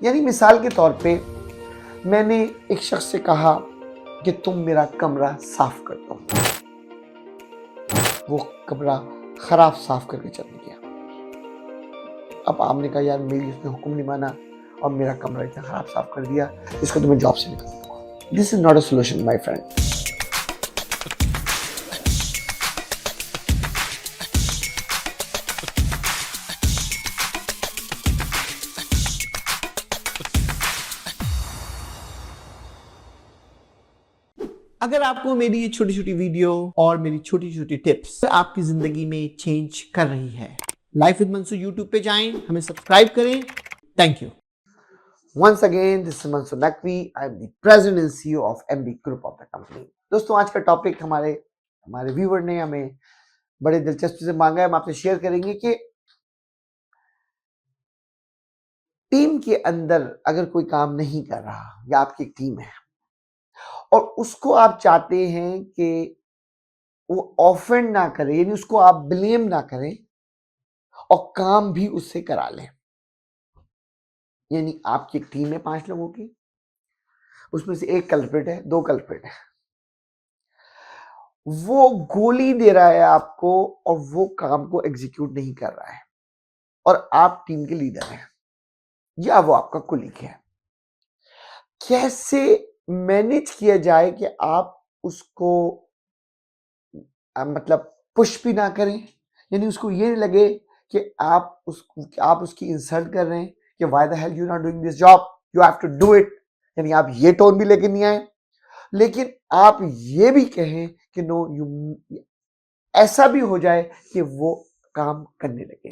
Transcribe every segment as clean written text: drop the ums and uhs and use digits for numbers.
यानी मिसाल के तौर पे मैंने एक शख्स से कहा कि तुम मेरा कमरा साफ कर दो। वो कमरा खराब साफ करके चल गया। अब आपने कहा यार मेरी उसने हुक्म नहीं माना और मेरा कमरा इतना खराब साफ कर दिया, इसको तो मैं जॉब से निकाल दूंगा। This is not a solution my friend. अगर आपको मेरी ये छोटी छोटी वीडियो और मेरी छोटी छोटी टिप्स आपकी जिंदगी में चेंज कर रही है, लाइफ विद मंसूर यूट्यूब पे जाएं, हमें सब्सक्राइब करें। Thank you. Once again, this is Mansoor Naqvi. I am the president and CEO of MB Group of the company. दोस्तों आज का टॉपिक हमारे व्यूअर ने हमें बड़े दिलचस्पी से मांगा है। हम आपसे शेयर करेंगे कि टीम के अंदर अगर कोई काम नहीं कर रहा या आपकी एक टीम है और उसको आप चाहते हैं कि वो ऑफेंड ना करे, यानी उसको आप ब्लेम ना करें और काम भी उससे करा लें। यानी आपकी एक टीम है 5 लोगों की, उसमें से एक कल्प्रिट है, 2 कल्प्रिट है, वो गोली दे रहा है आपको और वो काम को एग्जीक्यूट नहीं कर रहा है और आप टीम के लीडर हैं या वो आपका कुलीग है। कैसे मैनेज किया जाए कि आप उसको मतलब पुश भी ना करें, यानी उसको ये नहीं लगे कि आप उसकी इंसल्ट कर रहे हैं कि why the hell you not doing this job, you have to do it. यानी आप ये टोन भी लेके नहीं आए, लेकिन आप ये भी कहें कि नो यू, ऐसा भी हो जाए कि वो काम करने लगे।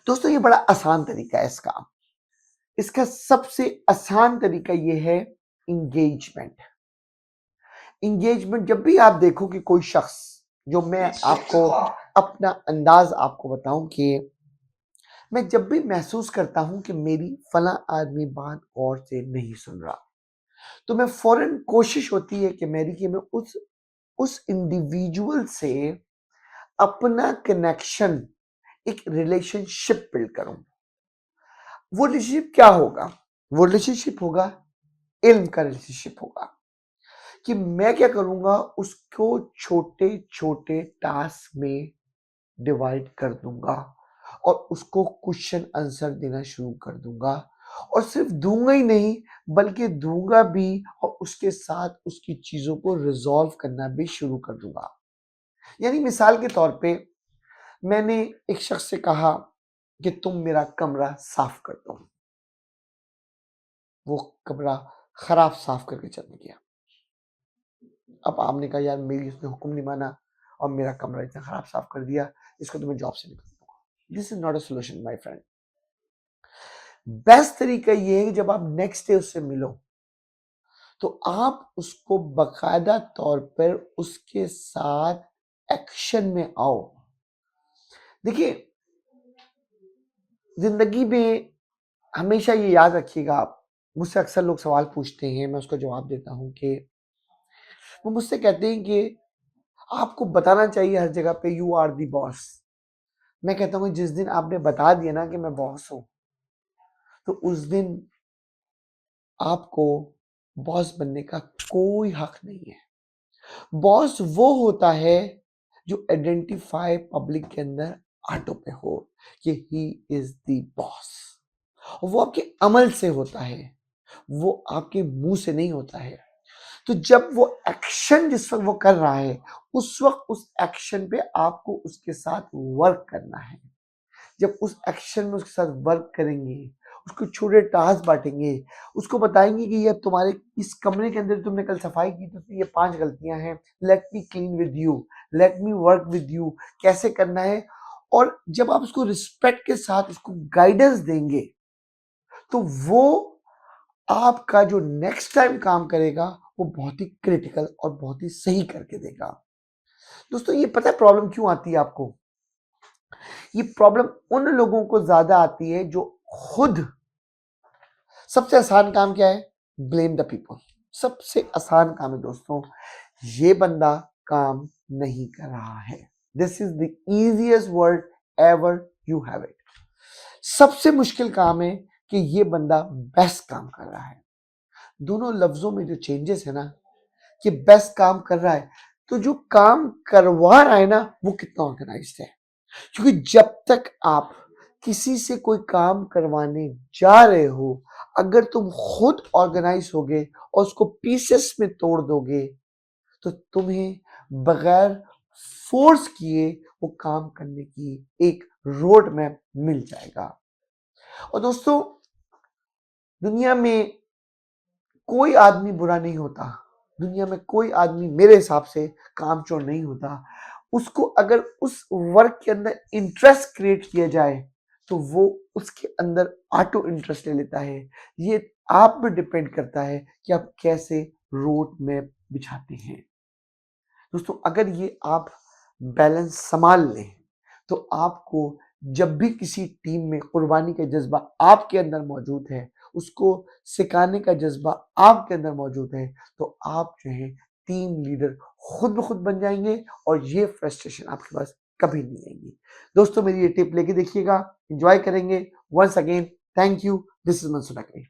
दोस्तों ये बड़ा आसान तरीका है इसका। इसका सबसे आसान तरीका ये है इंगेजमेंट। इंगेजमेंट जब भी आप देखो कि कोई शख्स, जो मैं आपको अपना अंदाज आपको बताऊं कि मैं जब भी महसूस करता हूं कि मेरी फला आदमी बात गौर से नहीं सुन रहा, तो मैं फौरन कोशिश होती है कि मैं उस इंडिविजुअल से अपना कनेक्शन, एक रिलेशनशिप बिल्ड करूं। वो रिलेशनशिप क्या होगा? वो रिलेशनशिप होगा, इल्म का रिलेशनशिप होगा कि मैं क्या करूंगा, उसको छोटे छोटे टास्क में डिवाइड कर दूंगा और उसको क्वेश्चन आंसर देना शुरू कर दूंगा। और सिर्फ दूंगा ही नहीं, बल्कि दूंगा भी और उसके साथ उसकी चीजों को रिजॉल्व करना भी शुरू कर दूंगा। यानी मिसाल के तौर पे मैंने एक शख्स से कहा कि तुम मेरा कमरा साफ कर दो। वो कमरा खराब साफ करके चल गया। अब आपने कहा यार मेरी उसने हुक्म नहीं माना और मेरा कमरा इतना खराब साफ कर दिया, इसको तो मैं जॉब से निकाल दूंगा। This is not a solution my friend. Best तरीका ये है कि जब आप नेक्स्ट डे उससे मिलो तो आप उसको बाकायदा तौर पर उसके साथ एक्शन में आओ। देखिए जिंदगी में हमेशा ये याद रखिएगा, आप मुझसे अक्सर लोग सवाल पूछते हैं, मैं उसका जवाब देता हूं कि वो मुझसे कहते हैं कि आपको बताना चाहिए हर जगह पे यू आर दी बॉस। मैं कहता हूँ जिस दिन आपने बता दिया ना कि मैं बॉस हूं, तो उस दिन आपको बॉस बनने का कोई हक नहीं है। बॉस वो होता है जो आइडेंटिफाई पब्लिक के अंदर ऑटो पे हो कि ही इज द बॉस। वो आपके अमल से होता है, वो आपके मुंह से नहीं होता है। तो जब वो एक्शन जिस वक्त वो कर रहा है, उस वक्त उस एक्शन पे आपको उसके साथ वर्क करना है। जब उस एक्शन में उसके साथ वर्क करेंगे, उसको छोटे टास्क बांटेंगे, उसको बताएंगे कि ये तुम्हारे इस कमरे के अंदर तुमने कल सफाई की तो ये 5 गलतियां हैं, let me clean with you, let me work with you, कैसे करना है। और जब आप उसको रिस्पेक्ट के साथ उसको गाइडेंस देंगे, तो वो आपका जो नेक्स्ट टाइम काम करेगा वो बहुत ही क्रिटिकल और बहुत ही सही करके देगा। दोस्तों ये पता है प्रॉब्लम क्यों आती है आपको? ये प्रॉब्लम उन लोगों को ज्यादा आती है जो खुद, सबसे आसान काम क्या है? Blame the people. सबसे आसान काम है दोस्तों, ये बंदा काम नहीं कर रहा है। This is the easiest word ever you have it. सबसे मुश्किल काम है कि ये बंदा बेस्ट काम कर रहा है। दोनों लफ्जों में जो चेंजेस है ना, कि बेस्ट काम कर रहा है, तो जो काम करवा रहा है ना वो कितना ऑर्गेनाइज्ड है। क्योंकि जब तक आप किसी से कोई काम करवाने जा रहे हो, अगर तुम खुद ऑर्गेनाइज होगे और उसको पीसेस में तोड़ दोगे, तो तुम्हें बगैर फोर्स किए वो काम करने की एक रोड मैप मिल जाएगा। और दोस्तों, दुनिया में कोई आदमी बुरा नहीं होता, दुनिया में कोई आदमी मेरे हिसाब से कामचोर नहीं होता। उसको अगर उस वर्क के अंदर इंटरेस्ट क्रिएट किया जाए तो वो उसके अंदर ऑटो इंटरेस्ट ले लेता है। ये आप पे डिपेंड करता है कि आप कैसे रोड मैप बिछाते हैं। दोस्तों, अगर ये आप बैलेंस संभाल लें तो आपको जब भी किसी टीम में कुर्बानी का जज्बा आपके अंदर मौजूद है, उसको सिखाने का जज्बा आपके अंदर मौजूद है, तो आप जो है टीम लीडर खुद ब खुद बन जाएंगे और ये फ्रस्ट्रेशन आपके पास कभी नहीं आएगी। दोस्तों, मेरी ये टिप लेके देखिएगा, एंजॉय करेंगे। Once again thank you, this is Mansoor Naqvi.